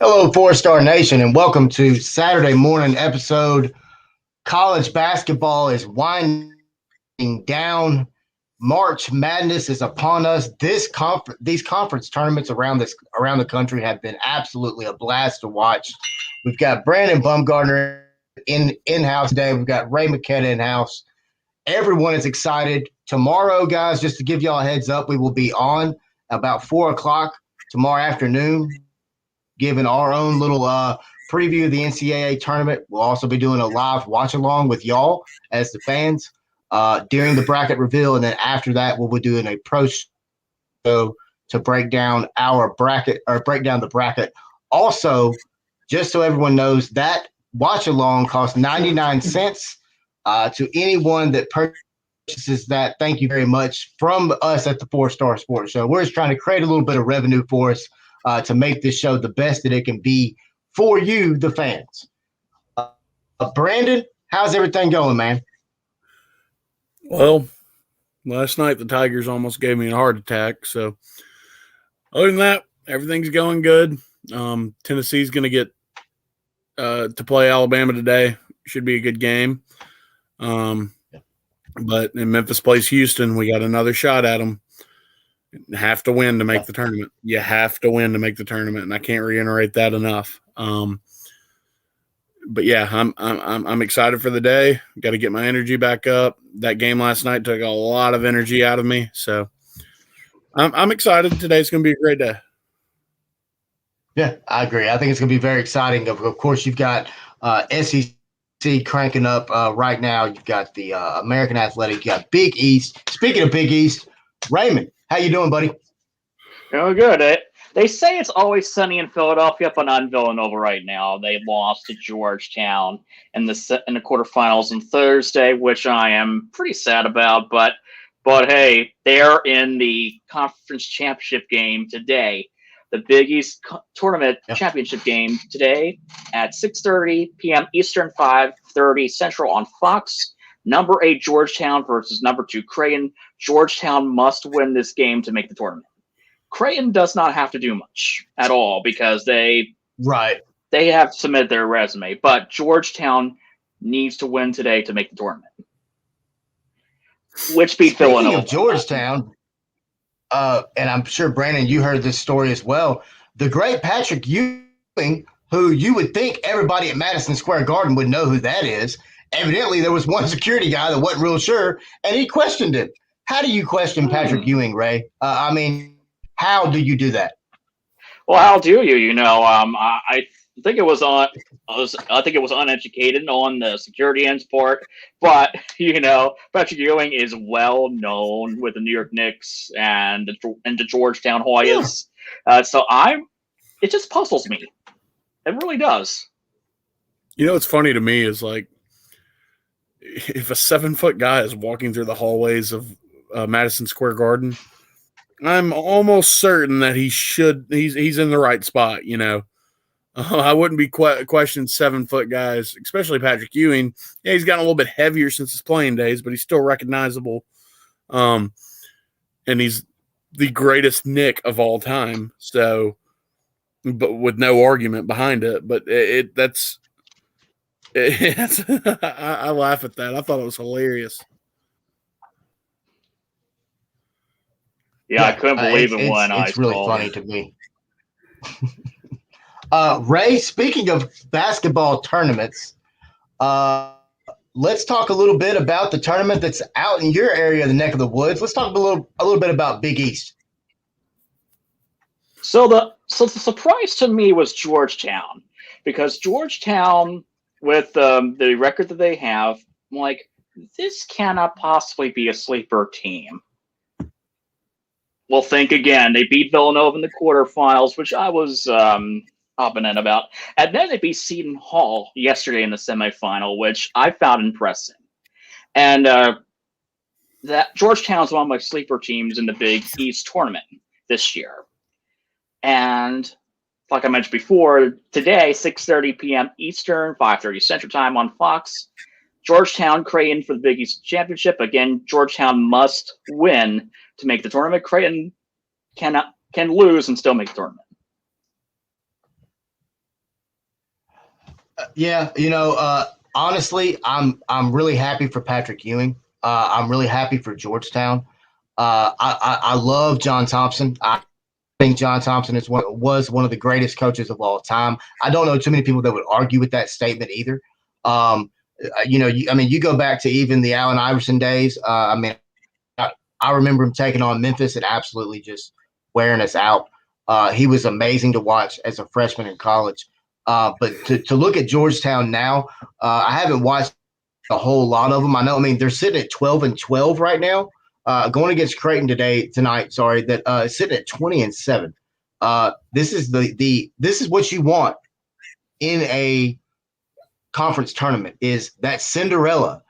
Hello, Four Star Nation, and welcome to Saturday morning episode. College basketball is winding down. March Madness is upon us. These conference tournaments around the country have been absolutely a blast to watch. We've got Brandon Bumgardner in house today. We've got Ray McKenna in house. Everyone is excited. Tomorrow, guys, just to give y'all a heads up, we will be on about 4 o'clock tomorrow afternoon, giving our own little preview of the NCAA tournament. We'll also be doing a live watch along with y'all as the fans during the bracket reveal, and then after that, we'll be doing a pro show to break down our bracket or break down the bracket. Also, just so everyone knows, that watch along costs 99 cents to anyone that purchases that. Thank you very much from us at the Four Star Sports Show. We're just trying to create a little bit of revenue for us to make this show the best that it can be for you, the fans. Brandon, how's everything going, man? Well, last night the Tigers almost gave me a heart attack. So, other than that, everything's going good. Tennessee's going to get to play Alabama today. Should be a good game. But in Memphis plays Houston, we got another shot at them. Have to win to make the tournament. You have to win to make the tournament, and I can't reiterate that enough. But yeah, I'm excited for the day. Got to get my energy back up. That game last night took a lot of energy out of me, so I'm excited. Today's going to be a great day. Yeah, I agree. I think it's going to be very exciting. Of course, you've got SEC cranking up right now. You've got the American Athletic. You got Big East. Speaking of Big East, Raymond, how you doing, buddy? Doing good. They say it's always sunny in Philadelphia, but not in Villanova right now. They lost to Georgetown in the quarterfinals on Thursday, which I am pretty sad about. But hey, they're in the conference championship game today, the Big East tournament championship game today at 6:30 p.m. Eastern, 5:30 Central on Fox. Number 8 Georgetown versus number 2 Creighton. Georgetown must win this game to make the tournament. Creighton does not have to do much at all because they have submitted their resume, but Georgetown needs to win today to make the tournament. Which beat Villanova. Speaking of Georgetown, and I'm sure, Brandon, you heard this story as well, the great Patrick Ewing, who you would think everybody at Madison Square Garden would know who that is. Evidently, there was one security guy that wasn't real sure, and he questioned him. How do you question Patrick Ewing, Ray? How do you do that? Well, how do you? I think it was uneducated on the security end's part, but Patrick Ewing is well known with the New York Knicks and the Georgetown Hoyas. It just puzzles me. It really does. What's funny to me is like, if a 7-foot guy is walking through the hallways of Madison Square Garden, I'm almost certain that he's in the right spot. I wouldn't be questioning 7-foot guys, especially Patrick Ewing. Yeah, he's gotten a little bit heavier since his playing days, but he's still recognizable. And he's the greatest Knick of all time. So, but with no argument behind it. But that's I laugh at that. I thought it was hilarious. Yeah, I couldn't believe it when I saw it. It's really funny to me. Ray, speaking of basketball tournaments, let's talk a little bit about the tournament that's out in your area, the neck of the woods. Let's talk a little bit about Big East. So the surprise to me was Georgetown, because Georgetown, with the record that they have, I'm like, this cannot possibly be a sleeper team. Well, think again. They beat Villanova in the quarterfinals, which I was hopping in about. And then they beat Seton Hall yesterday in the semifinal, which I found impressive. And that Georgetown's one of my sleeper teams in the Big East tournament this year. And like I mentioned before, today, 6:30 p.m. Eastern, 5:30 Central Time on Fox, Georgetown Creighton for the Big East Championship. Again, Georgetown must win to make the tournament. Creighton can lose and still make the tournament. Yeah, honestly, I'm really happy for Patrick Ewing. I'm really happy for Georgetown. I love John Thompson. I think John Thompson was one of the greatest coaches of all time. I don't know too many people that would argue with that statement either. You go back to even the Allen Iverson days. I remember him taking on Memphis and absolutely just wearing us out. He was amazing to watch as a freshman in college. But to look at Georgetown now, I haven't watched a whole lot of them. They're sitting at 12-12 right now, going against Creighton tonight. Sorry, that sitting at 20-7. This is this is what you want in a conference tournament, is that Cinderella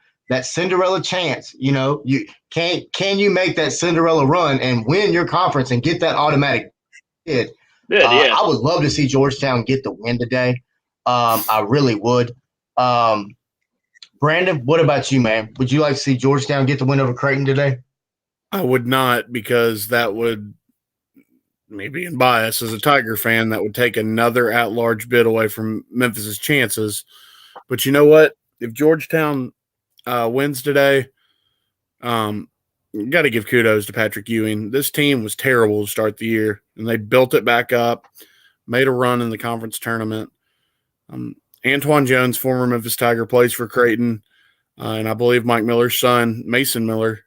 chance. Can you make that Cinderella run and win your conference and get that automatic bid? I would love to see Georgetown get the win today. I really would. Brandon, what about you, man? Would you like to see Georgetown get the win over Creighton today? I would not, because that would, me being biased as a Tiger fan, that would take another at-large bid away from Memphis's chances. But you know what? If Georgetown wins today, you got to give kudos to Patrick Ewing. This team was terrible to start the year, and they built it back up, made a run in the conference tournament. Antoine Jones, former Memphis Tiger, plays for Creighton, and I believe Mike Miller's son, Mason Miller,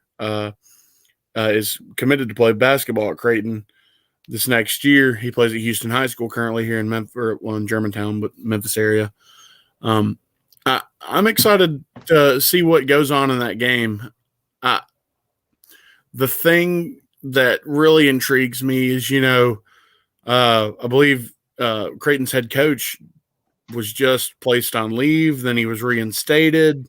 is committed to play basketball at Creighton this next year. He plays at Houston High School currently here in Memphis, in Germantown, but Memphis area. I'm excited to see what goes on in that game. The thing that really intrigues me is, I believe Creighton's head coach was just placed on leave. Then he was reinstated.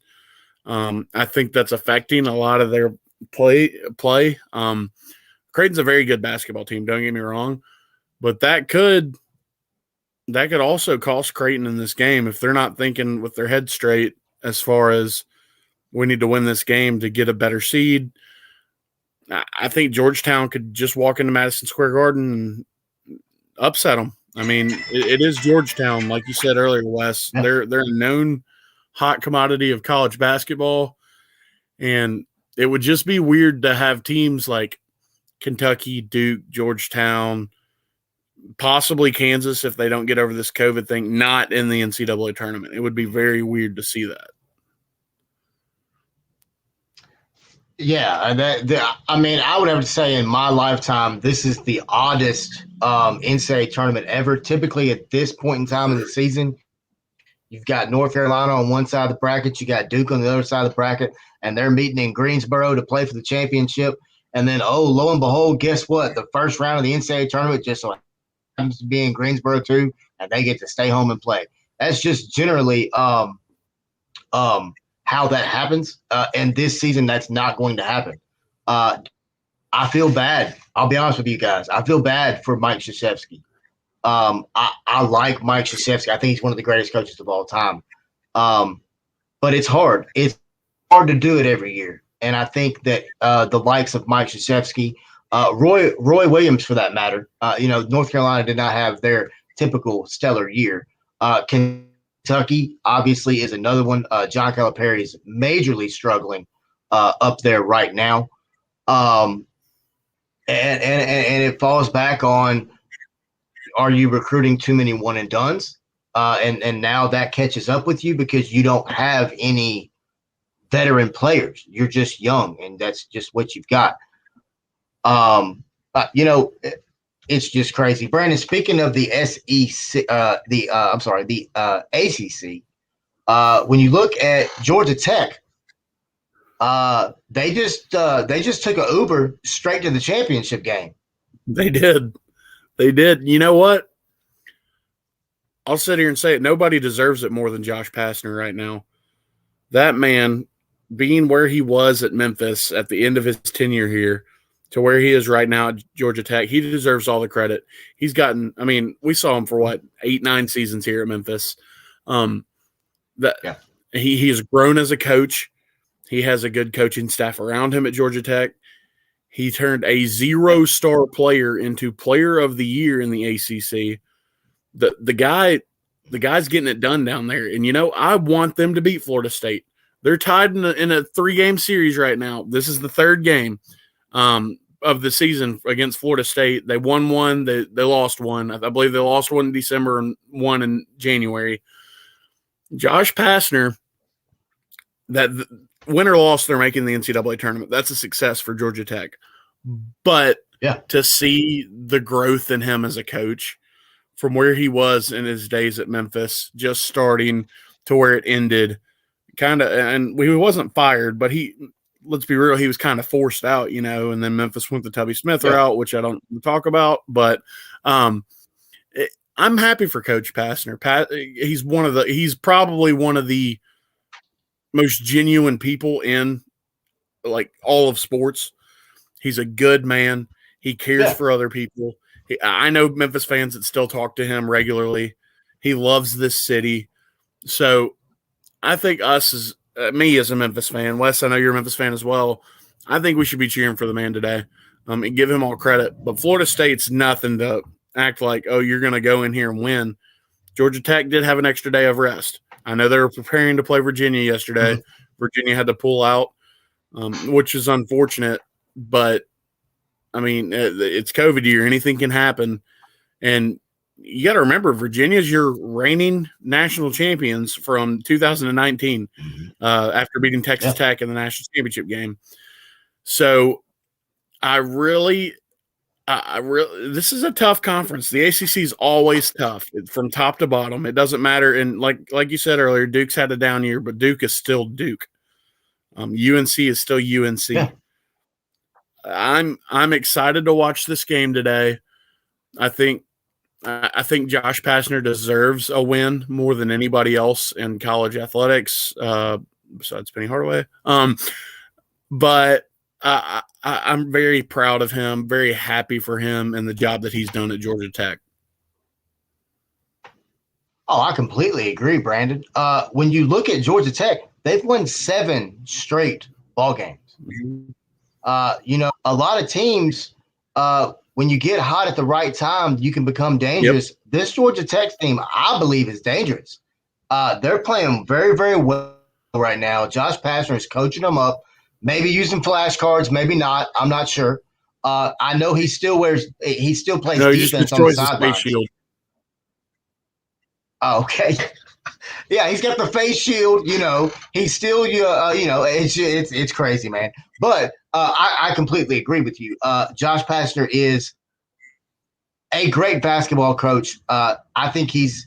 I think that's affecting a lot of their play. Creighton's a very good basketball team, don't get me wrong, but that could also cost Creighton in this game if they're not thinking with their head straight as far as we need to win this game to get a better seed. I think Georgetown could just walk into Madison Square Garden and upset them. It is Georgetown, like you said earlier, Wes. They're a known hot commodity of college basketball, and it would just be weird to have teams like Kentucky, Duke, Georgetown, possibly Kansas, if they don't get over this COVID thing, not in the NCAA tournament. It would be very weird to see that. Yeah, I would have to say in my lifetime, this is the oddest NCAA tournament ever. Typically, at this point in time in the season, you've got North Carolina on one side of the bracket, you got Duke on the other side of the bracket, and they're meeting in Greensboro to play for the championship. And then, lo and behold, guess what? The first round of the NCAA tournament just so happens to be in Greensboro too, and they get to stay home and play. That's just generally how that happens. And this season, that's not going to happen. I feel bad. I'll be honest with you guys. I feel bad for Mike Krzyzewski. I like Mike Krzyzewski. I think he's one of the greatest coaches of all time. But it's hard. It's hard to do it every year. And I think that the likes of Mike Krzyzewski, Roy Williams, for that matter, North Carolina did not have their typical stellar year. Kentucky, obviously, is another one. John Calipari is majorly struggling up there right now. And it falls back on, are you recruiting too many one and dones? And now that catches up with you because you don't have any veteran players. You're just young, and that's just what you've got. It's just crazy. Brandon, speaking of the SEC, the ACC, when you look at Georgia Tech, they just took an Uber straight to the championship game. They did. You know what? I'll sit here and say it. Nobody deserves it more than Josh Pastner right now. That man, being where he was at Memphis at the end of his tenure here to where he is right now at Georgia Tech, he deserves all the credit. He's gotten, we saw him for 8-9 seasons here at Memphis. He has grown as a coach. He has a good coaching staff around him at Georgia Tech. He turned a 0-star player into player of the year in the ACC. The guy, The guy's getting it done down there. And, I want them to beat Florida State. They're tied in a 3-game series right now. This is the third game of the season against Florida State. They won one. They lost one. I believe they lost one in December and one in January. Josh Pastner, that win or loss, they're making the NCAA tournament. That's a success for Georgia Tech. But to see the growth in him as a coach from where he was in his days at Memphis, just starting to where it ended, and he wasn't fired, but let's be real, he was kind of forced out, and then Memphis went the Tubby Smith route, which I don't talk about, but I'm happy for Coach Pastner. He's probably one of the most genuine people in like all of sports. He's a good man. He cares for other people. I know Memphis fans that still talk to him regularly. He loves this city. So I think me as a Memphis fan, Wes, I know you're a Memphis fan as well, I think we should be cheering for the man today and give him all credit. But Florida State's nothing to act like, oh, you're going to go in here and win. Georgia Tech did have an extra day of rest. I know they were preparing to play Virginia yesterday. Mm-hmm. Virginia had to pull out, which is unfortunate. But, I mean, it's COVID year. Anything can happen. And you got to remember, Virginia's your reigning national champions from 2019 after beating Texas Tech in the national championship game. So this is a tough conference. The ACC is always tough from top to bottom. It doesn't matter. And like you said earlier, Duke's had a down year, but Duke is still Duke. UNC is still UNC. Yeah. I'm excited to watch this game today. I think Josh Pastner deserves a win more than anybody else in college athletics, besides Penny Hardaway. But I'm very proud of him, very happy for him and the job that he's done at Georgia Tech. Oh, I completely agree, Brandon. When you look at Georgia Tech, they've won 7 straight ball games. A lot of teams, when you get hot at the right time, you can become dangerous. Yep. This Georgia Tech team, I believe, is dangerous. They're playing very, very well right now. Josh Pastner is coaching them up, maybe using flashcards, maybe not. I'm not sure. I know he still plays defense on the sideline. Oh, okay. Yeah, he's got the face shield. He's still, it's crazy, man. But I completely agree with you. Josh Pastner is a great basketball coach. I think he's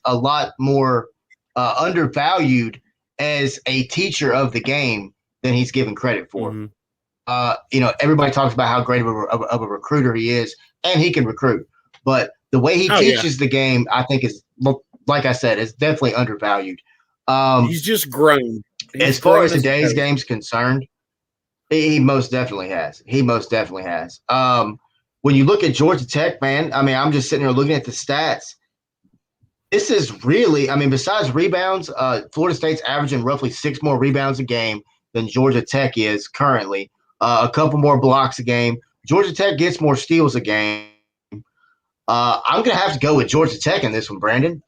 a lot more undervalued as a teacher of the game than he's given credit for. Mm-hmm. Everybody talks about how great of a recruiter he is, and he can recruit. But the way he teaches the game, I think is, like I said, is definitely undervalued. He's just grown. As far as today's game's concerned, he most definitely has. When you look at Georgia Tech, man, I mean, I'm just sitting here looking at the stats. This is really, I mean, besides rebounds, Florida State's averaging roughly 6 more rebounds a game than Georgia Tech is currently. A couple more blocks a game. Georgia Tech gets more steals a game. I'm going to have to go with Georgia Tech in this one, Brandon.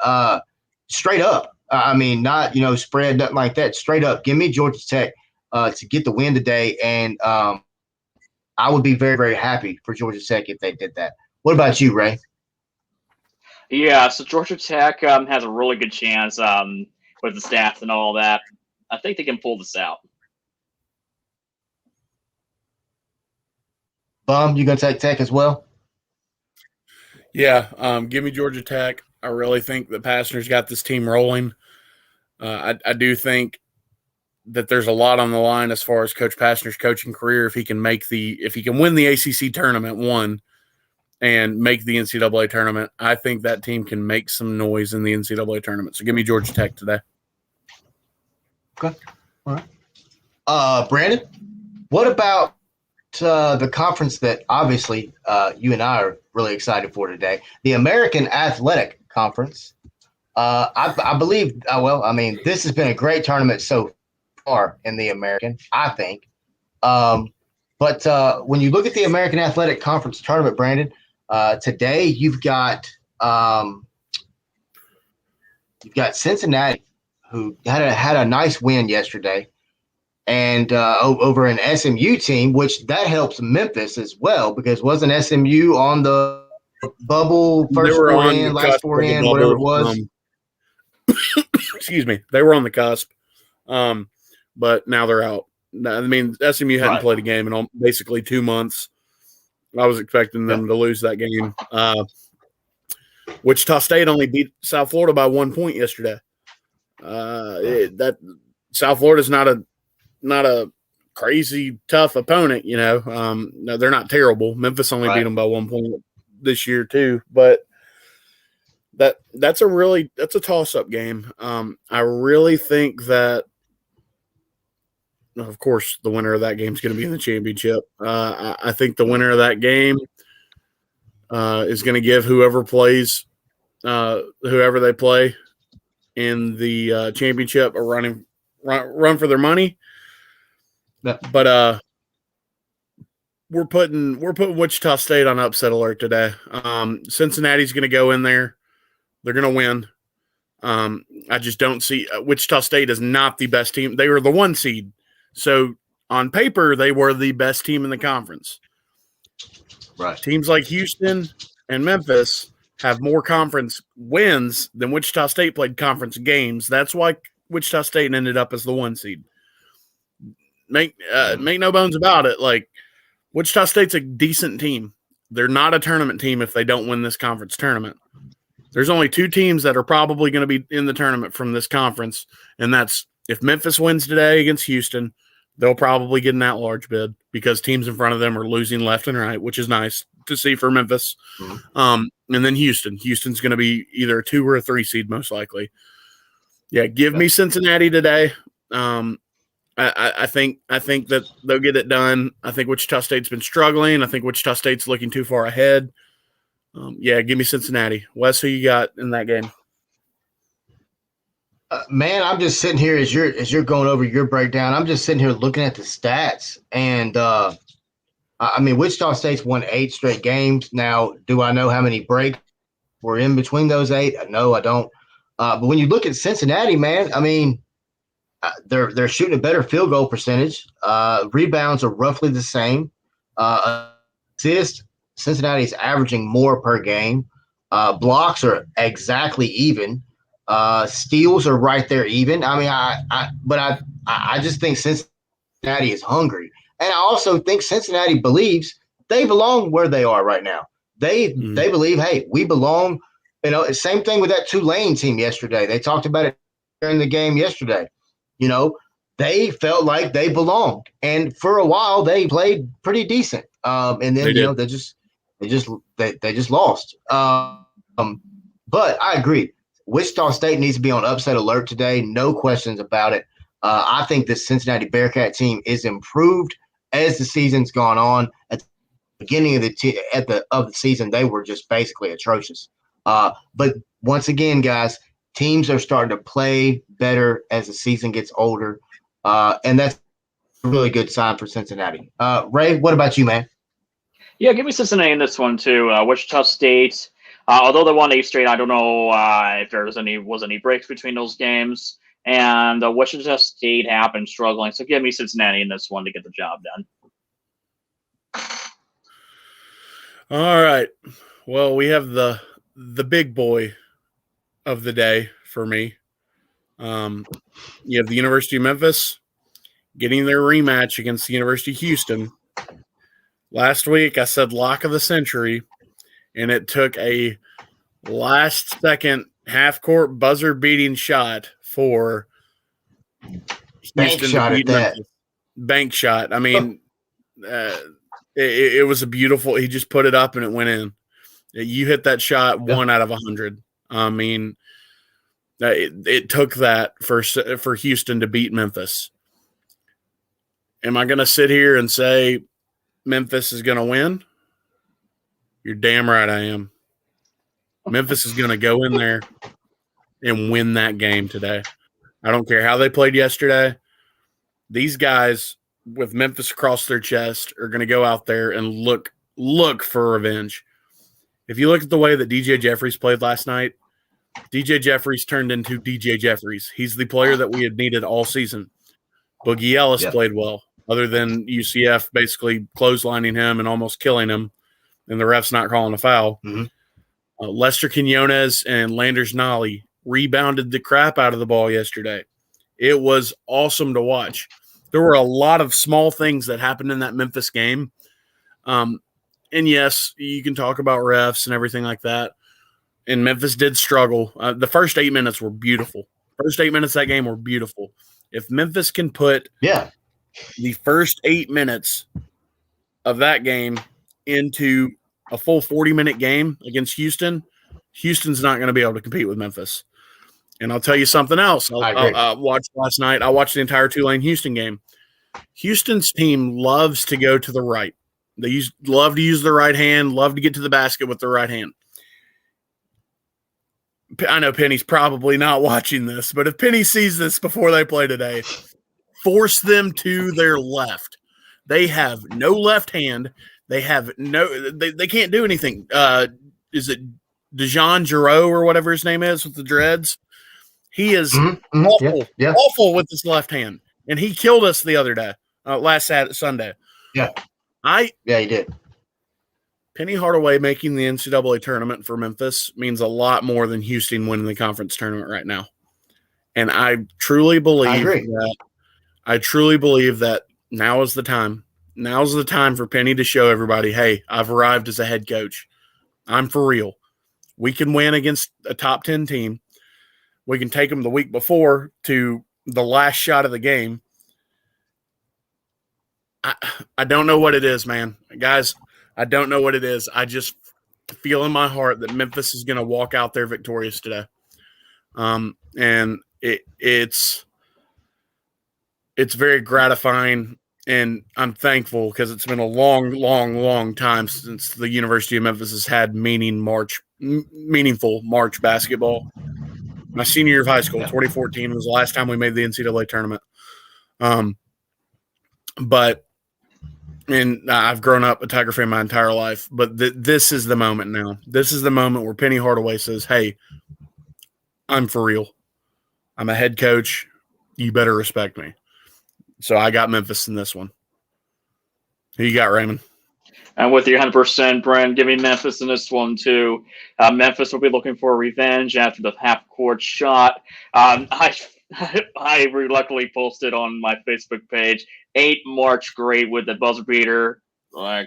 Straight up. I mean, not, spread, nothing like that. Straight up. Give me Georgia Tech to get the win today. And I would be very, very happy for Georgia Tech if they did that. What about you, Ray? Yeah, so Georgia Tech has a really good chance with the stats and all that. I think they can pull this out. Bum, you going to take Tech as well? Yeah, give me Georgia Tech. I really think that Pastner's got this team rolling. I do think that there's a lot on the line as far as Coach Pastner's coaching career. If he can win the ACC tournament, one, and make the NCAA tournament, I think that team can make some noise in the NCAA tournament. So give me Georgia Tech today. Okay, all right. Brandon, what about the conference that obviously you and I are really excited for today, the American Athletic Conference? I believe, this has been a great tournament so far in the American, I think. But when you look at the American Athletic Conference tournament, Brandon, today you've got You've got Cincinnati, who had a nice win yesterday, and over an SMU team, which that helps Memphis as well, because wasn't SMU on the bubble, They first were four on in, the last cusp four of the in, whatever it bubble. was? Excuse me. They were on the cusp, but now they're out. I mean, SMU hadn't Right. played a game in basically 2 months. I was expecting them to lose that game. Wichita State only beat South Florida by 1 point yesterday. That South Florida's not a crazy tough opponent, you know. No, they're not terrible. Memphis only beat them by 1 point this year too, but that's a toss-up game. I really think that, of course, the winner of that game is going to be in the championship. I think the winner of that game is going to give whoever they play in the championship a run for their money. Yeah. But we're putting Wichita State on upset alert today. Cincinnati's going to go in there. They're going to win. I just don't see Wichita State is not the best team. They were the 1 seed. So on paper, they were the best team in the conference. Right. Teams like Houston and Memphis have more conference wins than Wichita State played conference games. That's why Wichita State ended up as the 1 seed. Make no bones about it. Like, Wichita State's a decent team. They're not a tournament team if they don't win this conference tournament. There's only 2 teams that are probably going to be in the tournament from this conference, and that's if Memphis wins today against Houston, they'll probably get an at-large bid because teams in front of them are losing left and right, which is nice to see for Memphis. And then Houston's going to be either a 2 or a 3 seed most likely. Yeah, give me Cincinnati today. I think that they'll get it done. I think Wichita State's been struggling. I think Wichita State's looking too far ahead. Give me Cincinnati. Wes, who you got in that game? Man, I'm just sitting here as you're going over your breakdown. I'm just sitting here looking at the stats, and I mean, Wichita State's won 8 straight games. Now, do I know how many breaks were in between those 8? No, I don't. But when you look at Cincinnati, man, I mean, they're shooting a better field goal percentage. Rebounds are roughly the same. Assists, Cincinnati's averaging more per game. Blocks are exactly even. Steals are right there even. I mean, I just think Cincinnati is hungry. And I also think Cincinnati believes they belong where they are right now. They believe, hey, we belong. You know, same thing with that Tulane team yesterday. They talked about it during the game yesterday. You know, they felt like they belonged. And for a while, they played pretty decent. And then, they just lost. But I agree. Wichita State needs to be on upset alert today. No questions about it. I think this Cincinnati Bearcat team is improved as the season's gone on. At the beginning of the season, they were just basically atrocious. But once again, guys, teams are starting to play better as the season gets older, and that's a really good sign for Cincinnati. Ray, what about you, man? Yeah, give me Cincinnati in this one too. Wichita State, although they won 8 straight, I don't know if there was any breaks between those games. And Wichita State have been struggling, so give me Cincinnati in this one to get the job done. All right. Well, we have the big boy of the day for me. You have the University of Memphis getting their rematch against the University of Houston. Last week, I said lock of the century, and it took a last-second half-court buzzer-beating shot for Bank Houston shot to at beat that. Memphis. Bank shot. I mean, it was a beautiful – he just put it up, and it went in. You hit that shot 1 out of 100. I mean, it took that for Houston to beat Memphis. Am I going to sit here and say Memphis is going to win? You're damn right I am. Memphis is going to go in there and win that game today. I don't care how they played yesterday. These guys with Memphis across their chest are going to go out there and look for revenge. If you look at the way that DJ Jeffries played last night, DJ Jeffries turned into DJ Jeffries. He's the player that we had needed all season. Boogie Ellis played well, other than UCF basically clotheslining him and almost killing him, and the ref's not calling a foul. Mm-hmm. Lester Quinones and Landers Nolly rebounded the crap out of the ball yesterday. It was awesome to watch. There were a lot of small things that happened in that Memphis game. And yes, you can talk about refs and everything like that. And Memphis did struggle. The first 8 minutes were beautiful. First 8 minutes of that game were beautiful. If Memphis can put the first 8 minutes of that game into a full 40-minute game against Houston, Houston's not going to be able to compete with Memphis. And I'll tell you something else. I watched last night. I watched the entire Tulane-Houston game. Houston's team loves to go to the right. They love to use the right hand, love to get to the basket with the right hand. I know Penny's probably not watching this, but if Penny sees this before they play today, force them to their left. They have no left hand. They have they can't do anything. Is it Dejan Giroux or whatever his name is with the dreads? He is awful with his left hand, and he killed us the other day, last Sunday. Yeah, he did. Penny Hardaway making the NCAA tournament for Memphis means a lot more than Houston winning the conference tournament right now, and I truly believe that now is the time. Now's the time for Penny to show everybody, hey, I've arrived as a head coach. I'm for real. We can win against a top 10 team. We can take them the week before to the last shot of the game. I don't know what it is, man. Guys, I don't know what it is. I just feel in my heart that Memphis is going to walk out there victorious today. And it's very gratifying, and I'm thankful because it's been a long, long, long time since the University of Memphis has had meaningful March basketball. My senior year of high school, 2014, was the last time we made the NCAA tournament. And I've grown up a Tiger fan my entire life, but this is the moment now. This is the moment where Penny Hardaway says, hey, I'm for real. I'm a head coach. You better respect me. So I got Memphis in this one. Who you got, Raymond? And with you 100%, Brent, give me Memphis in this one, too. Memphis will be looking for revenge after the half-court shot. I reluctantly posted on my Facebook page, 8 March grade with the buzzer beater. I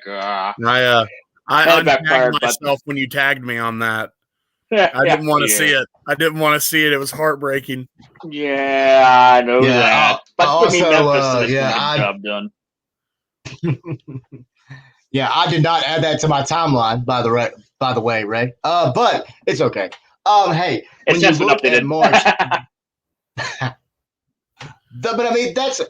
untagged myself when you tagged me on that. I didn't want to see it. It was heartbreaking. Yeah, I know that. But for me, Memphis job done. Yeah, I did not add that to my timeline, by the way, Ray. But it's okay. Hey, it's just been updated. March, but I mean, that's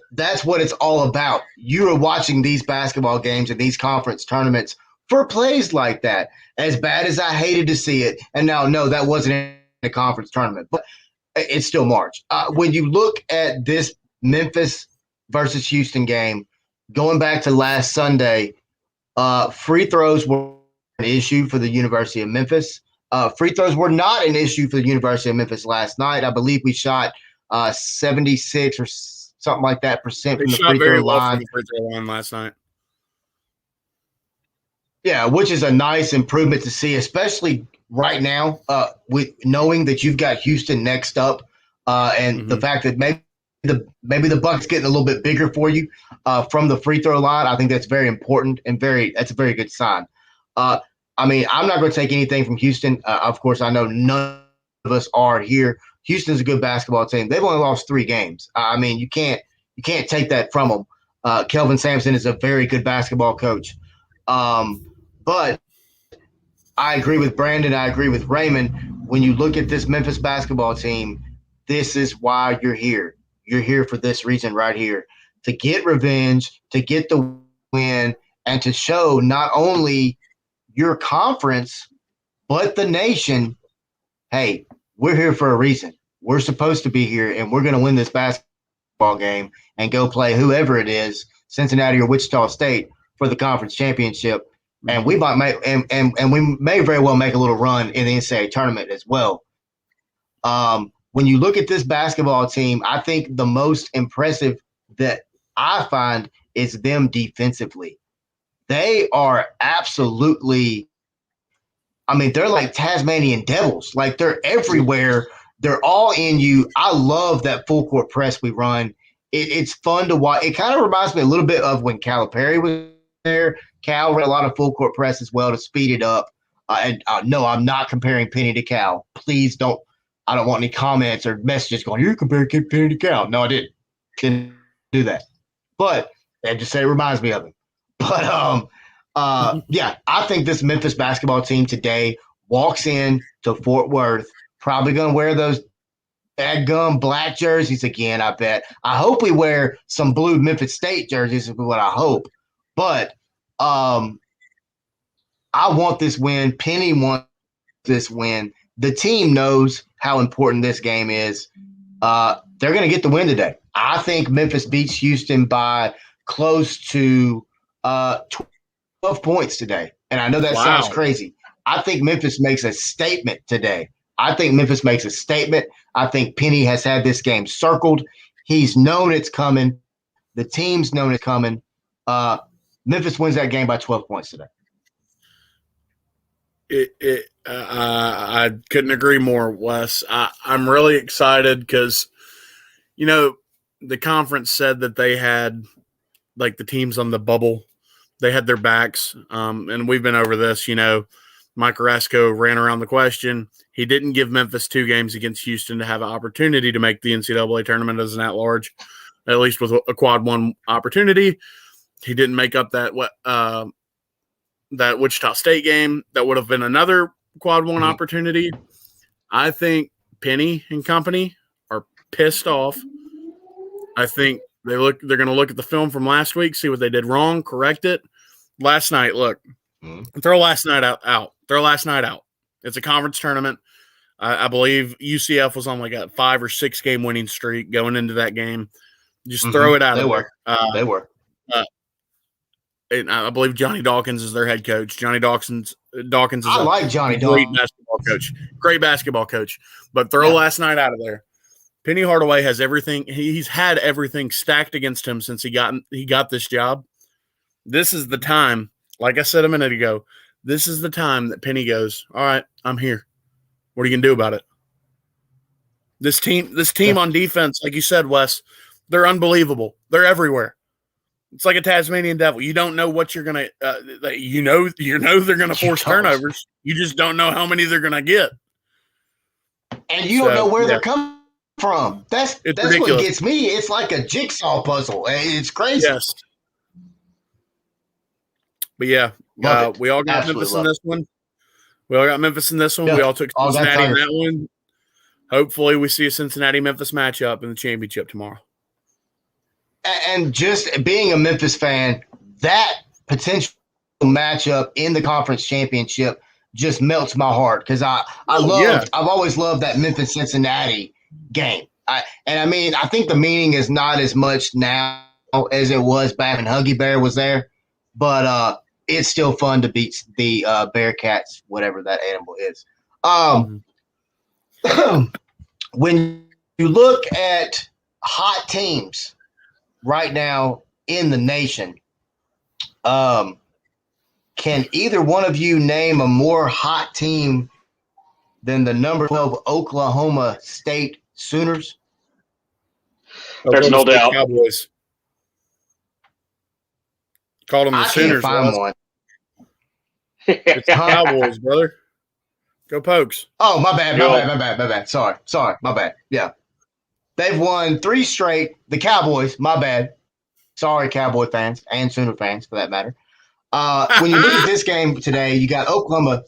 what it's all about. You are watching these basketball games and these conference tournaments for plays like that. As bad as I hated to see it, and now, no, that wasn't in a conference tournament, but it's still March. When you look at this Memphis versus Houston game, going back to last Sunday, free throws were an issue for the University of Memphis. Free throws were not an issue for the University of Memphis last night. I believe we shot 76 or something like that percent from the free throw line. From the free throw line last night. Yeah, which is a nice improvement to see, especially right now, with knowing that you've got Houston next up, and the fact that maybe the bucket's getting a little bit bigger for you from the free throw line. I think that's very important and that's a very good sign. I mean, I'm not going to take anything from Houston. Of course, I know none of us are here. Houston's a good basketball team. They've only lost 3 games. I mean, you can't take that from them. Kelvin Sampson is a very good basketball coach. But I agree with Brandon. I agree with Raymond. When you look at this Memphis basketball team, this is why you're here. You're here for this reason right here, to get revenge, to get the win, and to show not only your conference, but the nation, hey, we're here for a reason. We're supposed to be here, and we're going to win this basketball game and go play whoever it is, Cincinnati or Wichita State, for the conference championship. And we might make, and we may very well make a little run in the NCAA tournament as well. When you look at this basketball team, I think the most impressive that I find is them defensively. They are absolutely, I mean, they're like Tasmanian devils. Like they're everywhere. They're all in you. I love that full court press we run. It's fun to watch. It kind of reminds me a little bit of when Calipari was there. Cal ran a lot of full court press as well to speed it up. And no, I'm not comparing Penny to Cal. Please don't. I don't want any comments or messages going, you're comparing Penny to Cal. No, I didn't do that. But I just say it reminds me of him. But yeah, I think this Memphis basketball team today walks in to Fort Worth, probably going to wear those dadgum black jerseys again, I bet. I hope we wear some blue Memphis State jerseys is what I hope. But I want this win. Penny wants this win. The team knows how important this game is. They're going to get the win today. I think Memphis beats Houston by close to 12 points today. And I know that sounds crazy. I think Memphis makes a statement today. I think Penny has had this game circled. He's known it's coming. The team's known it's coming. Memphis wins that game by 12 points today. I couldn't agree more, Wes. I'm really excited because, you know, the conference said that they had, like, the teams on the bubble, they had their backs. And we've been over this, you know. Mike Carrasco ran around the question. He didn't give Memphis 2 games against Houston to have an opportunity to make the NCAA tournament as an at-large, at least with a quad 1 opportunity. He didn't make up that Wichita State game. That would have been another quad 1 opportunity. I think Penny and company are pissed off. I think they're going to look at the film from last week, see what they did wrong, correct it. Last night, look, throw last night out. Throw last night out. It's a conference tournament. I believe UCF was on like a 5 or 6 game winning streak going into that game. Just throw it out. They were. And I believe Johnny Dawkins is their head coach. Johnny Dawkins is I like Johnny Dawkins. Great basketball coach. But throw last night out of there. Penny Hardaway has everything. He's had everything stacked against him since he got this job. This is the time, like I said a minute ago, this is the time that Penny goes, all right, I'm here. What are you going to do about it? This team on defense, like you said, Wes, they're unbelievable. They're everywhere. It's like a Tasmanian devil. You don't know what you're going to you know they're going to force turnovers. You just don't know how many they're going to get. And you don't know where they're coming from. That's ridiculous. What gets me. It's like a jigsaw puzzle. It's crazy. Yes. But yeah, we all got Memphis in this one. We all got Memphis in this one. Yeah. We all took Cincinnati in that one. Hopefully we see a Cincinnati-Memphis matchup in the championship tomorrow. And just being a Memphis fan, that potential matchup in the conference championship just melts my heart because I've always loved that Memphis-Cincinnati game. I think the meaning is not as much now as it was back when Huggy Bear was there, but it's still fun to beat the Bearcats, whatever that animal is. When you look at hot teams right now in the nation, can either one of you name a more hot team than the number 12 Oklahoma State Sooners? There's no doubt. Cowboys. Called them the Sooners. Find one. It's the Cowboys, brother. Go Pokes. Oh, my bad. Sorry, my bad. Yeah. They've won 3 straight. The Cowboys, my bad. Sorry, Cowboy fans and Sooner fans for that matter. When you look at this game today, you got Oklahoma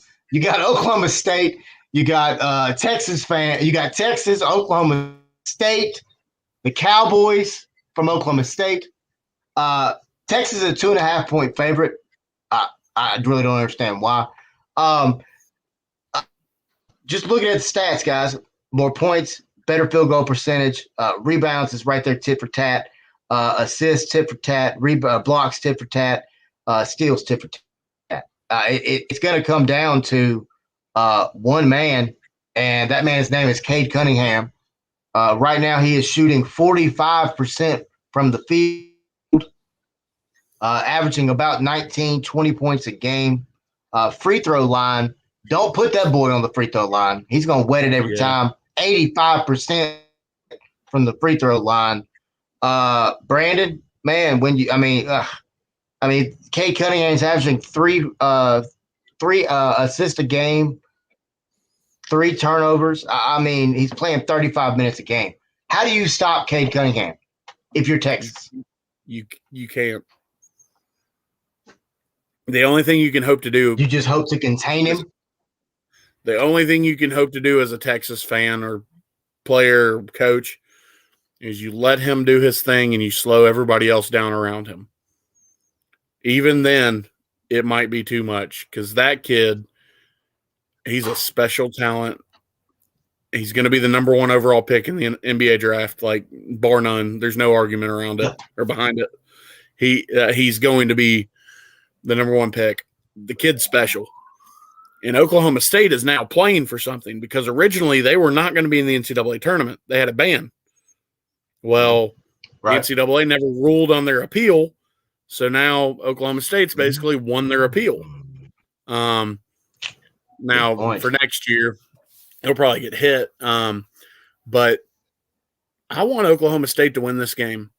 State, you got Texas Oklahoma State, the Cowboys from Oklahoma State. Texas is a 2.5-point favorite. I really don't understand why. Just looking at the stats, guys, more points, better field goal percentage, rebounds is right there, tit for tat, assists, tit for tat, blocks, tit for tat, steals, tit for tat. It's going to come down to one man and that man's name is Cade Cunningham. Right now, he is shooting 45% from the field, averaging about 19, 20 points a game. Free throw line, don't put that boy on the free throw line. He's going to wet it every time. 85% from the free throw line. Brandon, man, Cade Cunningham's averaging three assists a game, 3 turnovers. He's playing 35 minutes a game. How do you stop Cade Cunningham if you're Texas? You can't. The only thing you can hope to do, you just hope to contain him. The only thing you can hope to do as a Texas fan or player or coach is you let him do his thing and you slow everybody else down around him. Even then, it might be too much because that kid, he's a special talent. He's going to be the number 1 overall pick in the NBA draft, like bar none. There's no argument around it or behind it. He's going to be the number 1 pick. The kid's special. And Oklahoma State is now playing for something because originally they were not going to be in the NCAA tournament. They had a ban. Well, right. The NCAA never ruled on their appeal. So now Oklahoma State's basically won their appeal. Now for next year, he'll probably get hit. But I want Oklahoma State to win this game.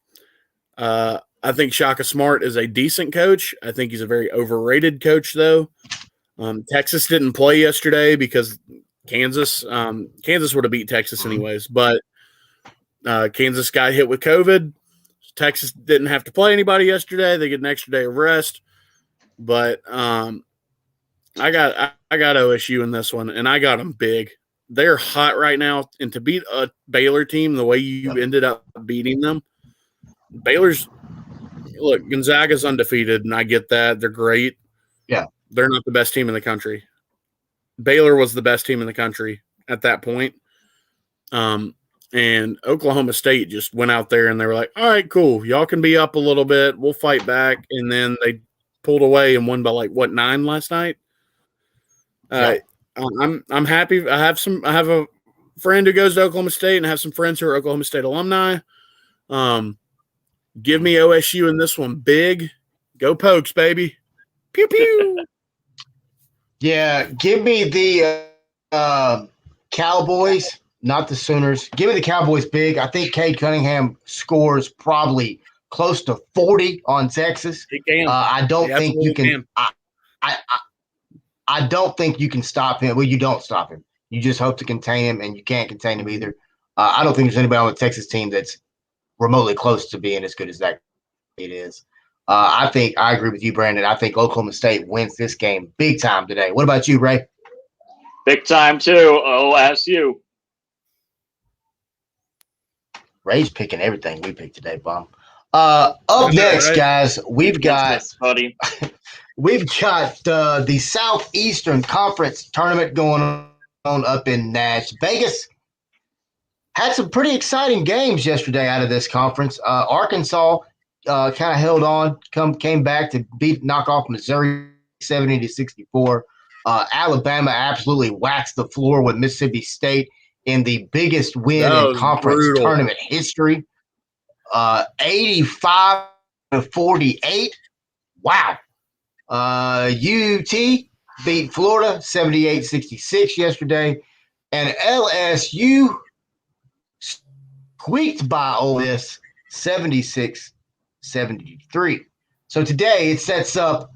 I think Shaka Smart is a decent coach. I think he's a very overrated coach, though. Texas didn't play yesterday because Kansas would have beat Texas anyways. But Kansas got hit with COVID. Texas didn't have to play anybody yesterday. They get an extra day of rest. But I got OSU in this one, and I got them big. They're hot right now, and to beat a Baylor team the way you ended up beating them, Gonzaga's undefeated, and I get that. They're great. Yeah. They're not the best team in the country. Baylor was the best team in the country at that point. And Oklahoma State just went out there and they were like, all right, cool. Y'all can be up a little bit. We'll fight back. And then they pulled away and won by 9 last night? I'm happy. I have a friend who goes to Oklahoma State and I have some friends who are Oklahoma State alumni. Give me OSU in this one big. Go Pokes, baby. Pew, pew. Yeah, give me the Cowboys, not the Sooners. Give me the Cowboys big. I think Cade Cunningham scores probably close to 40 on Texas. He can. I don't think you can. I don't think you can stop him. Well, you don't stop him. You just hope to contain him, and you can't contain him either. I don't think there's anybody on the Texas team that's remotely close to being as good as that it is. I think I agree with you, Brandon. I think Oklahoma State wins this game big time today. What about you, Ray? Big time too. OSU. Ray's picking everything we picked today, Bum. Up next, right, guys, we've got the Southeastern Conference tournament going on up in Nash. Vegas had some pretty exciting games yesterday out of this conference. Arkansas kind of held on, came back to knock off Missouri 70-64. Alabama absolutely waxed the floor with Mississippi State in the biggest win in conference tournament history. 85-48. Wow. UT beat Florida 78-66 yesterday, and LSU squeaked by Ole Miss 76-73. So today it sets up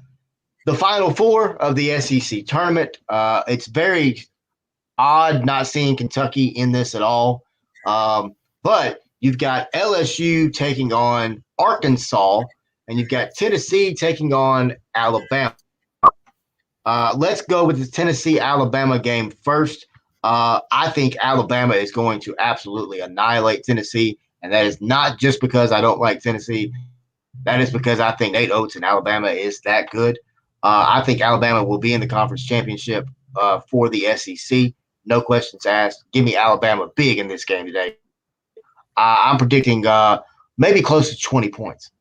the Final Four of the SEC tournament. It's very odd not seeing Kentucky in this at all. But you've got LSU taking on Arkansas, and you've got Tennessee taking on Alabama. Let's go with the Tennessee-Alabama game first. I think Alabama is going to absolutely annihilate Tennessee, and that is not just because I don't like Tennessee. That is because I think Nate Oates in Alabama is that good. I think Alabama will be in the conference championship for the SEC. No questions asked. Give me Alabama big in this game today. I'm predicting maybe close to 20 points.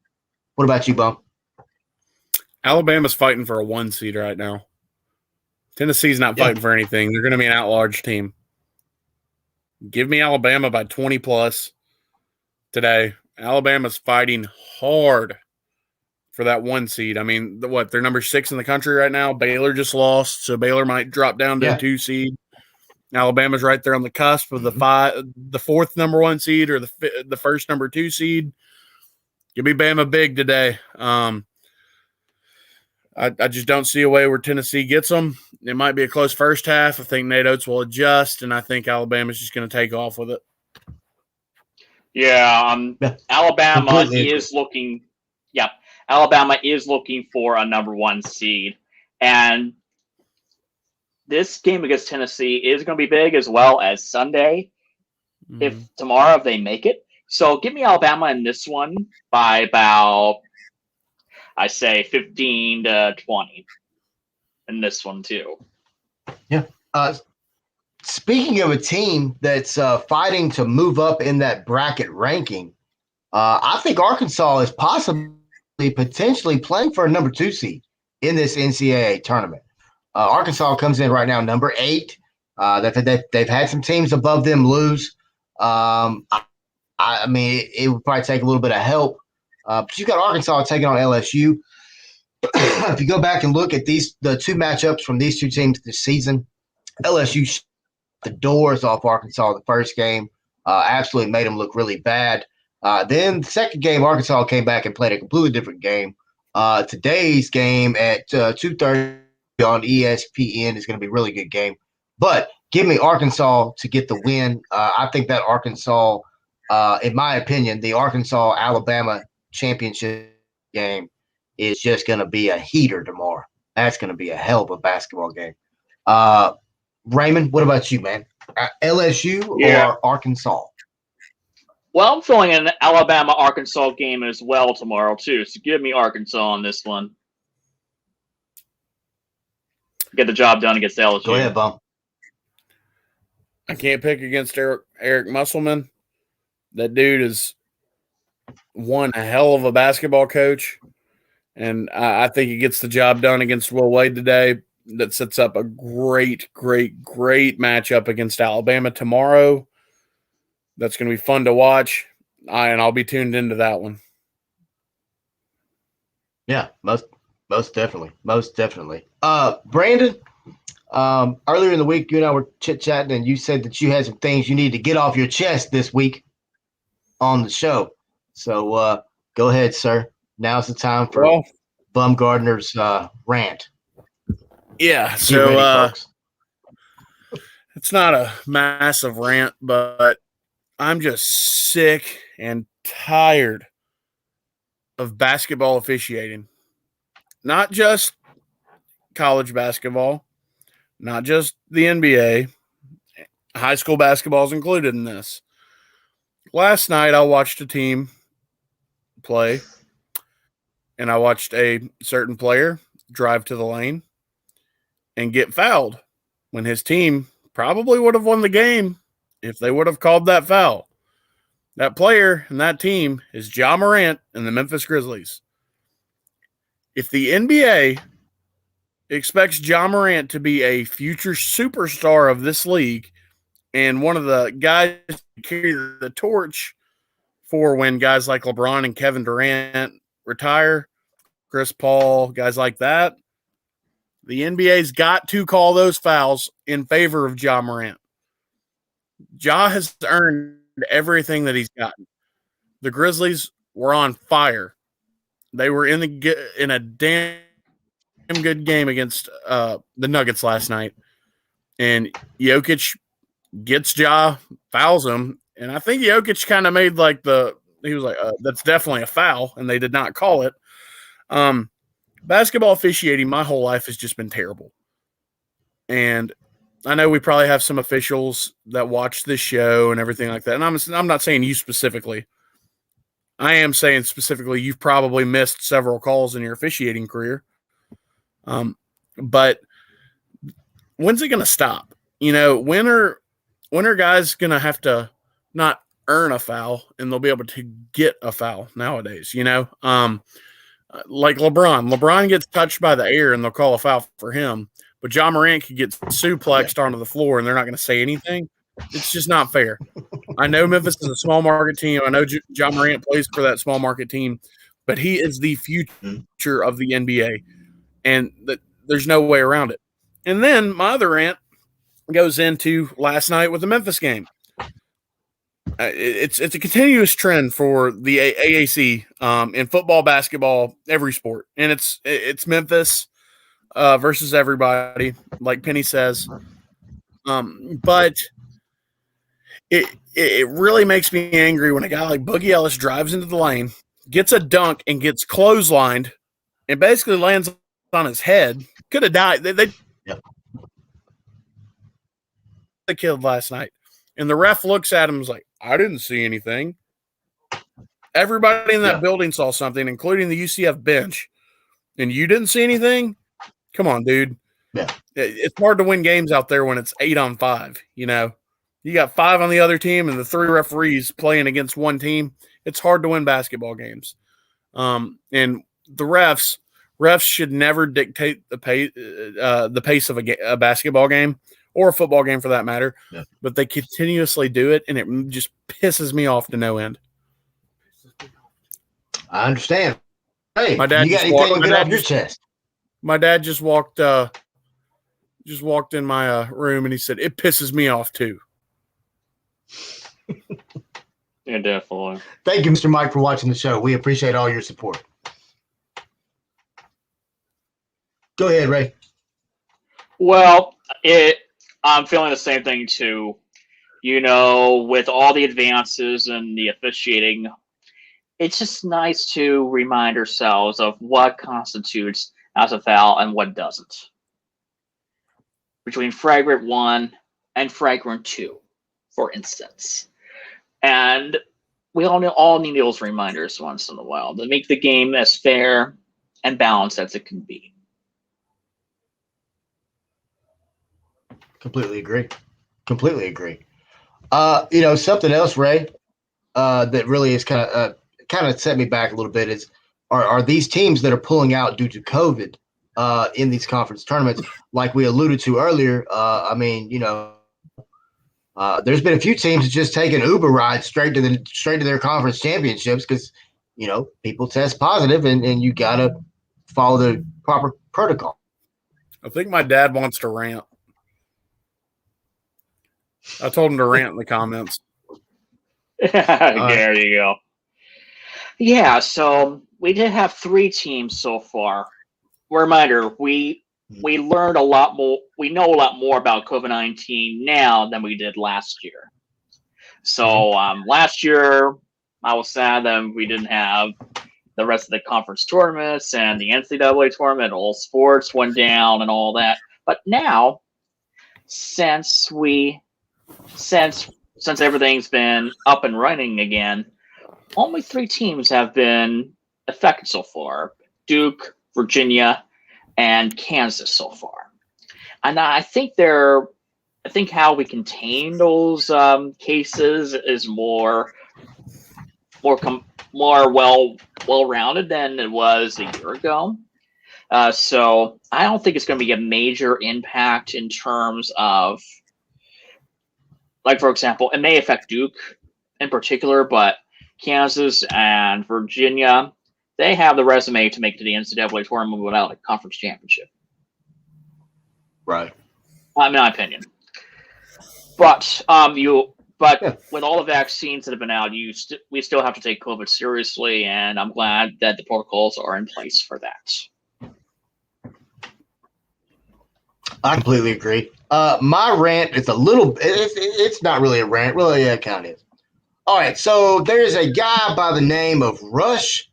What about you, Bum? Alabama's fighting for a 1 seed right now. Tennessee's not fighting for anything. They're going to be an at-large team. Give me Alabama by 20 plus today. Alabama's fighting hard for that 1 seed. I mean, they're number 6 in the country right now. Baylor just lost, so Baylor might drop down to a 2 seed. Alabama's right there on the cusp of the 4th number 1 seed or the first number 2 seed. Give me Bama big today. I just don't see a way where Tennessee gets them. It might be a close first half. I think Nate Oates will adjust, and I think Alabama's just going to take off with it. Yeah, Alabama is looking. Yeah, Alabama is looking for a number 1 seed, and this game against Tennessee is going to be big as well as Sunday. If tomorrow they make it, so give me Alabama in this one by about, I say 15 to 20 in this one too. Yeah. Speaking of a team that's fighting to move up in that bracket ranking, I think Arkansas is potentially playing for a number 2 seed in this NCAA tournament. Arkansas comes in right now number 8. They've had some teams above them lose. I mean, it would probably take a little bit of help. But you got Arkansas taking on LSU. If you go back and look at the 2 matchups from these 2 teams this season, LSU shut the doors off Arkansas the first game, absolutely made them look really bad. Then the second game, Arkansas came back and played a completely different game. Today's game at 2:30 on ESPN is going to be a really good game. But give me Arkansas to get the win. I think that Arkansas, in my opinion, the Arkansas-Alabama championship game is just going to be a heater tomorrow. That's going to be a hell of a basketball game. Raymond, what about you, man? LSU or Arkansas? Well, I'm feeling an Alabama-Arkansas game as well tomorrow, too. So give me Arkansas on this one. Get the job done against LSU. Go ahead, Bum. I can't pick against Eric Musselman. That dude is one hell of a basketball coach, and I think he gets the job done against Will Wade today. That sets up a great matchup against Alabama tomorrow. That's going to be fun to watch, and I'll be tuned into that one. Yeah, most definitely. Brandon, earlier in the week, you and I were chit-chatting, and you said that you had some things you need to get off your chest this week on the show. So go ahead, sir. Now's the time for Bumgardner's rant. Yeah, so it's not a massive rant, but I'm just sick and tired of basketball officiating. Not just college basketball, not just the NBA. High school basketball is included in this. Last night, I watched a team play, and I watched a certain player drive to the lane and get fouled when his team probably would have won the game if they would have called that foul. That player and that team is Ja Morant and the Memphis Grizzlies. If the NBA expects Ja Morant to be a future superstar of this league and one of the guys to carry the torch for when guys like LeBron and Kevin Durant retire, Chris Paul, guys like that, the NBA's got to call those fouls in favor of Ja Morant. Ja has earned everything that he's gotten. The Grizzlies were on fire. They were in a damn good game against the Nuggets last night. And Jokic gets Ja, fouls him. And I think Jokic kind of made he was like, that's definitely a foul. And they did not call it. Basketball officiating my whole life has just been terrible. And I know we probably have some officials that watch this show and everything like that. And I'm not saying you specifically. I am saying specifically you've probably missed several calls in your officiating career. But when's it going to stop? When are guys going to have to not earn a foul and they'll be able to get a foul nowadays? Like LeBron gets touched by the air and they'll call a foul for him, but Ja Morant could get suplexed onto the floor and they're not going to say anything. It's just not fair. I know Memphis is a small market team. I know John Morant plays for that small market team, but he is the future of the NBA, and there's no way around it. And then my other rant goes into last night with the Memphis game. It's a continuous trend for the AAC in football, basketball, every sport, and it's Memphis versus everybody, like Penny says. But it really makes me angry when a guy like Boogie Ellis drives into the lane, gets a dunk, and gets clotheslined, and basically lands on his head. Could have died. They the kid last night, and the ref looks at him and is like, I didn't see anything. Everybody in that building saw something, including the UCF bench, and you didn't see anything? Come on, dude. Yeah. It's hard to win games out there when it's 8-on-5, you know. You got 5 on the other team and the 3 referees playing against one team. It's hard to win basketball games. And the refs should never dictate the pace of a basketball game or a football game for that matter. Yeah. But they continuously do it, and it just pisses me off to no end. I understand. Hey, my dad you got anything to get off your chest? My dad just walked in my room, and he said, it pisses me off too. Yeah, definitely. Thank you, Mr. Mike, for watching the show. We appreciate all your support. Go ahead, Ray. Well, I'm feeling the same thing too. You know, with all the advances and the officiating, it's just nice to remind ourselves of what constitutes as a foul and what doesn't. Between flagrant 1 and flagrant 2, for instance. And we all need those reminders once in a while to make the game as fair and balanced as it can be. Completely agree. You know, something else, Ray, that really is kind of set me back a little bit is are these teams that are pulling out due to COVID in these conference tournaments, like we alluded to earlier. I mean, you know, there's been a few teams that just taking Uber rides straight to their conference championships because, you know, people test positive and you got to follow the proper protocol. I think my dad wants to rant. I told him to rant in the comments. There you go. Yeah, so we did have 3 teams so far. Reminder, we learned a lot more. We know a lot more about COVID-19 now than we did last year. So last year, I was sad that we didn't have the rest of the conference tournaments and the NCAA tournament. All sports went down and all that. But now, since everything's been up and running again, only 3 teams have been affected so far: Duke, Virginia, and Kansas so far. And I think how we contain those cases is more well-rounded than it was a year ago. So I don't think it's going to be a major impact in terms of, like, for example, it may affect Duke in particular, but Kansas and Virginia, they have the resume to make to the NCAA tournament without a conference championship. Right. In my opinion. But with all the vaccines that have been out, we still have to take COVID seriously, and I'm glad that the protocols are in place for that. I completely agree. My rant is it's not really a rant. Really, yeah, it kind of is. All right, so there's a guy by the name of Rush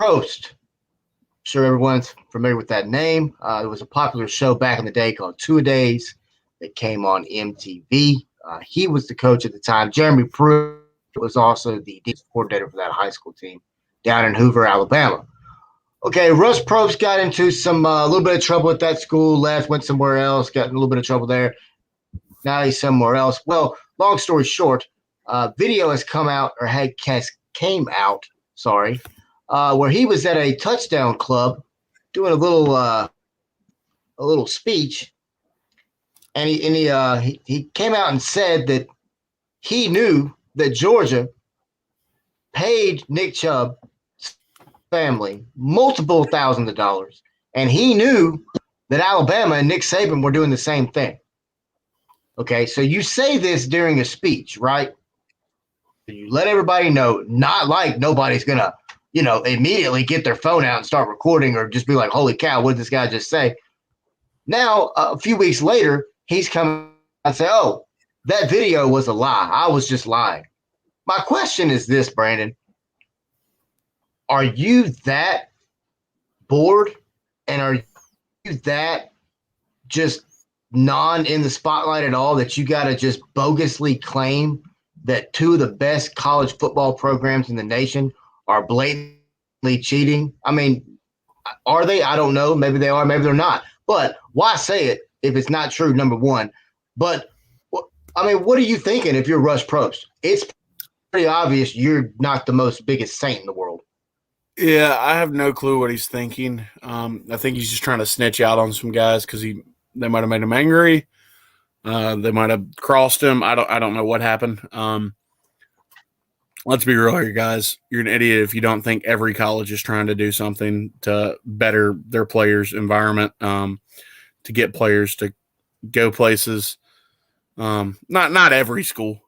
Probst. I'm sure everyone's familiar with that name. It was a popular show back in the day called Two-A-Days that came on MTV. He was the coach at the time. Jeremy Pruitt was also the defensive coordinator for that high school team down in Hoover, Alabama. Okay, Rush Probst got into some a little bit of trouble at that school, left, went somewhere else, got in a little bit of trouble there. Now he's somewhere else. Well, long story short, video has came out, where he was at a touchdown club doing a little speech, and he came out and said that he knew that Georgia paid Nick Chubb's family multiple thousands of dollars, and he knew that Alabama and Nick Saban were doing the same thing. Okay, so you say this during a speech, right? You let everybody know, not like nobody's gonna, immediately get their phone out and start recording or just be like, holy cow, what did this guy just say? Now, a few weeks later, he's coming and say, oh, that video was a lie. I was just lying. My question is this, Brandon. Are you that bored and are you that just non in the spotlight at all that you got to just bogusly claim that two of the best college football programs in the nation are blatantly cheating? I mean, are they? I don't know. Maybe they are. Maybe they're not. But why say it if it's not true, number one? But, I mean, what are you thinking if you're Russ Probst? It's pretty obvious you're not the most biggest saint in the world. Yeah, I have no clue what he's thinking. I think he's just trying to snitch out on some guys because they might have made him angry. They might have crossed him. I don't know what happened. Let's be real here, guys. You're an idiot if you don't think every college is trying to do something to better their players' environment, to get players to go places. Not every school.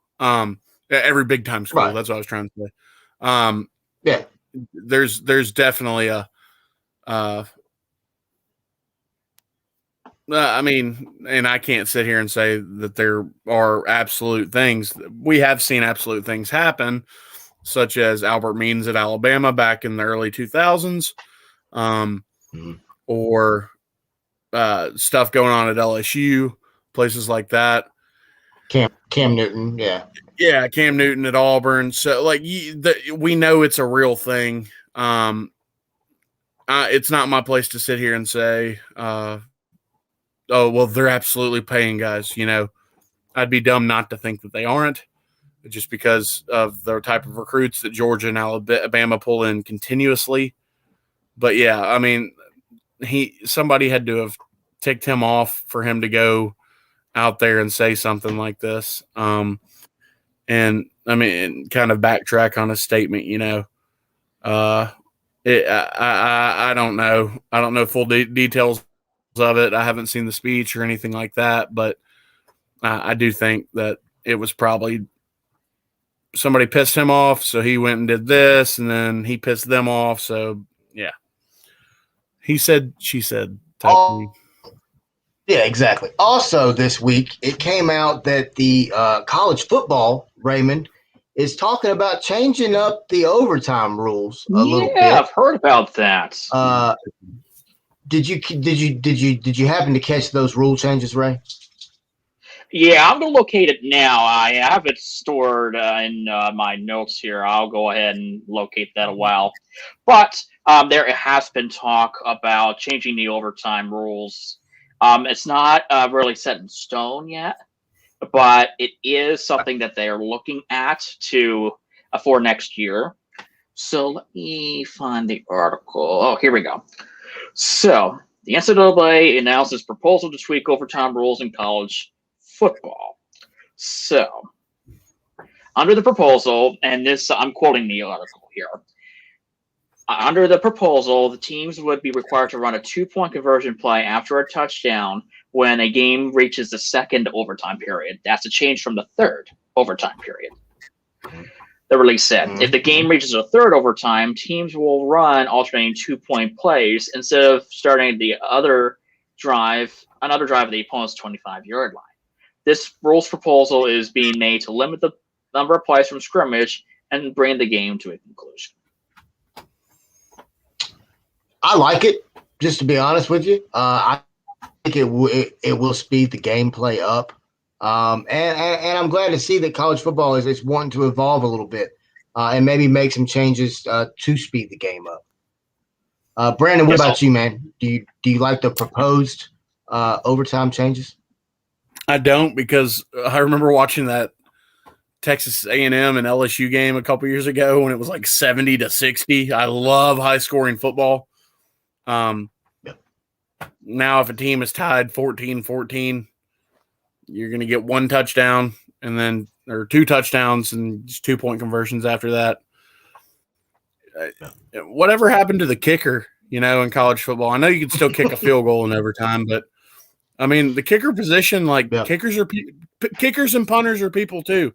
Every big time school. Right. That's what I was trying to say. Yeah. There's definitely I mean, and I can't sit here and say that there are absolute things. We have seen absolute things happen, such as Albert Means at Alabama back in the early 2000s, or stuff going on at LSU, places like that. Cam Newton, yeah. Yeah, Cam Newton at Auburn. So, like, we know it's a real thing. It's not my place to sit here and say, oh, well, they're absolutely paying guys. I'd be dumb not to think that they aren't, just because of the type of recruits that Georgia and Alabama pull in continuously. But, yeah, I mean, somebody had to have ticked him off for him to go out there and say something like this. And I mean, kind of backtrack on a statement, I don't know. I don't know full details of it. I haven't seen the speech or anything like that, but I do think that it was probably somebody pissed him off. So he went and did this, and then he pissed them off. So yeah, he said, she said type thing. Yeah, exactly. Also, this week, it came out that the college football, Raymond, is talking about changing up the overtime rules a little bit. Yeah, I've heard about that. Did you happen to catch those rule changes, Ray? Yeah, I'm going to locate it now. I have it stored in my notes here. I'll go ahead and locate that a while. But there has been talk about changing the overtime rules. It's not really set in stone yet, but it is something that they are looking at for next year. So let me find the article. Oh, here we go. So the NCAA announced its proposal to tweak overtime rules in college football. So under the proposal, and this I'm quoting the article here. Under the proposal, the teams would be required to run a 2-point conversion play after a touchdown when a game reaches the second overtime period. That's a change from the third overtime period. The release said, if the game reaches a third overtime, teams will run alternating 2-point plays instead of starting another drive at the opponent's 25-yard line. This rules proposal is being made to limit the number of plays from scrimmage and bring the game to a conclusion. I like it, just to be honest with you. I think it will speed the gameplay up. And I'm glad to see that college football is wanting to evolve a little bit and maybe make some changes to speed the game up. Brandon, what about you, man? Do you like the proposed overtime changes? I don't, because I remember watching that Texas A&M and LSU game a couple years ago when it was like 70-60. I love high-scoring football. Now if a team is tied 14-14, you're going to get 1 touchdown and then or 2 touchdowns and just 2-point conversions after that. Whatever happened to the kicker, in college football? I know you can still kick a field goal in overtime, but I mean, the kicker position, kickers and punters are people too.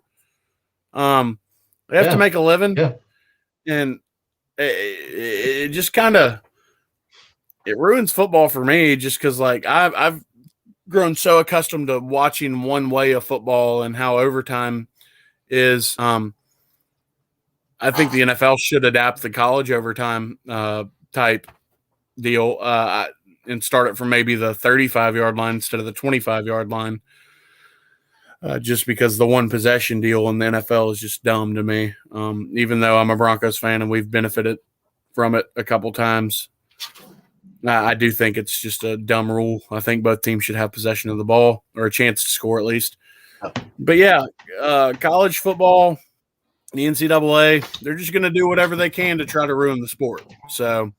They have to make a living, and it just kind of ruins football for me. Just because, I've grown so accustomed to watching one way of football and how overtime is. I think the NFL should adapt the college overtime type deal and start it from maybe the 35-yard line instead of the 25-yard line. Just because the one possession deal in the NFL is just dumb to me. Even though I'm a Broncos fan and we've benefited from it a couple times, I do think it's just a dumb rule. I think both teams should have possession of the ball or a chance to score at least. But yeah, college football, the NCAA, they're just going to do whatever they can to try to ruin the sport. So,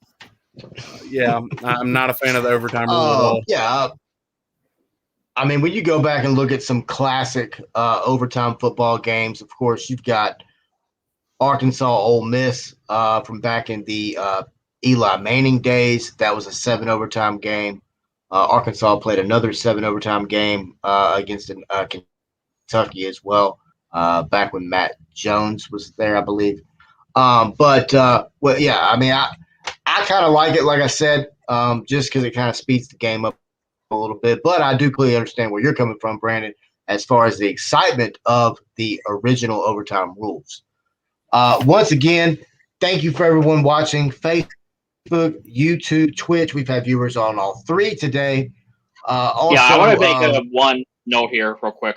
yeah, I'm not a fan of the overtime rule at all. Yeah. I mean, when you go back and look at some classic overtime football games, of course, you've got Arkansas Ole Miss from back in the Eli Manning days. That was a 7 overtime game. Arkansas played another 7 overtime game against Kentucky as well, back when Matt Jones was there, I believe. Well, yeah, I mean, I kind of like it, like I said, just because it kind of speeds the game up a little bit. But I do clearly understand where you're coming from, Brandon, as far as the excitement of the original overtime rules. Once again, thank you for everyone watching Facebook, YouTube, Twitch. We've had viewers on all 3 today. Also, I want to make one note here real quick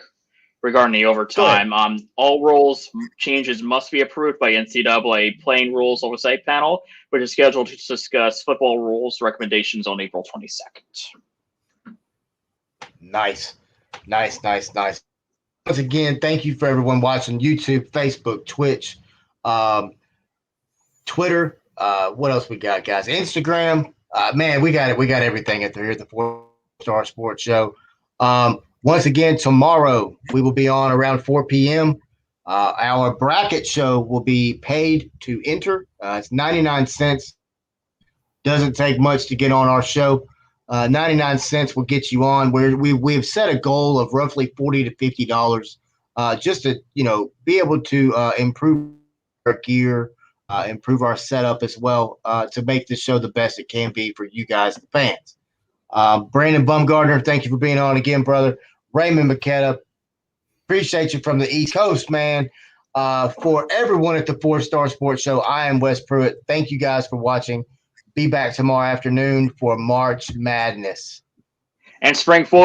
regarding the overtime. All rules changes must be approved by NCAA Playing Rules Oversight Panel, which is scheduled to discuss football rules recommendations on April 22nd. Nice. Once again, thank you for everyone watching YouTube, Facebook, Twitch, Twitter. What else we got, guys? Instagram. Man, we got it. We got everything at here at the 4-Star Sports Show. Once again, tomorrow we will be on around 4 p.m. Our bracket show will be paid to enter. It's 99 cents. Doesn't take much to get on our show. 99 cents will get you on. We've set a goal of roughly $40 to $50, just to be able to improve our gear, improve our setup as well, to make this show the best it can be for you guys, the fans. Brandon Bumgardner, thank you for being on again, brother. Raymond McKetta, appreciate you from the East Coast, man. For everyone at the 4-Star Sports Show, I am Wes Pruitt. Thank you guys for watching. Be back tomorrow afternoon for March Madness. And spring forward.